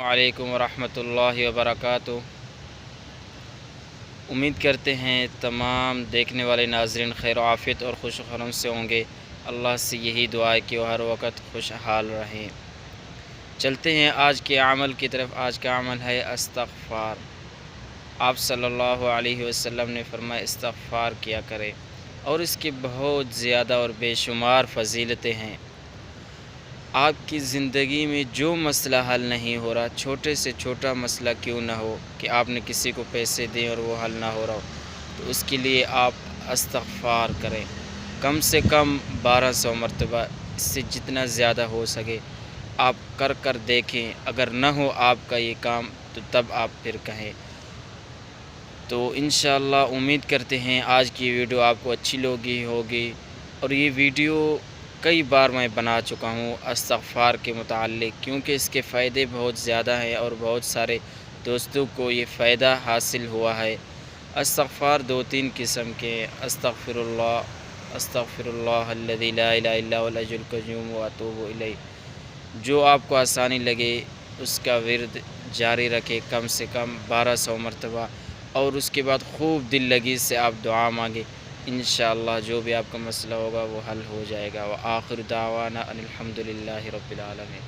وعلیکم ورحمۃ اللہ وبرکاتہ۔ امید کرتے ہیں تمام دیکھنے والے ناظرین خیر و عافیت اور خوش و خرم سے ہوں گے۔ اللہ سے یہی دعا ہے کہ وہ ہر وقت خوشحال رہیں۔ چلتے ہیں آج کے عمل کی طرف۔ آج کا عمل ہے استغفار۔ آپ صلی اللہ علیہ وسلم نے فرمایا استغفار کیا کرے، اور اس کی بہت زیادہ اور بے شمار فضیلتیں ہیں۔ آپ کی زندگی میں جو مسئلہ حل نہیں ہو رہا، چھوٹے سے چھوٹا مسئلہ کیوں نہ ہو، کہ آپ نے کسی کو پیسے دیں اور وہ حل نہ ہو رہا ہو، تو اس کے لیے آپ استغفار کریں، کم سے کم 1200 مرتبہ، اس سے جتنا زیادہ ہو سکے آپ کر دیکھیں۔ اگر نہ ہو آپ کا یہ کام تو تب آپ پھر کہیں۔ تو انشاءاللہ امید کرتے ہیں آج کی ویڈیو آپ کو اچھی لگی ہوگی، اور یہ ویڈیو کئی بار میں بنا چکا ہوں استغفار کے متعلق، کیونکہ اس کے فائدے بہت زیادہ ہیں اور بہت سارے دوستوں کو یہ فائدہ حاصل ہوا ہے۔ استغفار 2-3 قسم کے ہیں۔ استغفر اللہ الذی لا الہ الا هو الحی القیوم واتوب الیہ۔ جو آپ کو آسانی لگے اس کا ورد جاری رکھے، کم سے کم 1200 مرتبہ، اور اس کے بعد خوب دل لگی سے آپ دعا مانگے، انشاءاللہ جو بھی آپ کا مسئلہ ہوگا وہ حل ہو جائے گا۔ وآخر دعوانا ان الحمد للہ رب العالمین۔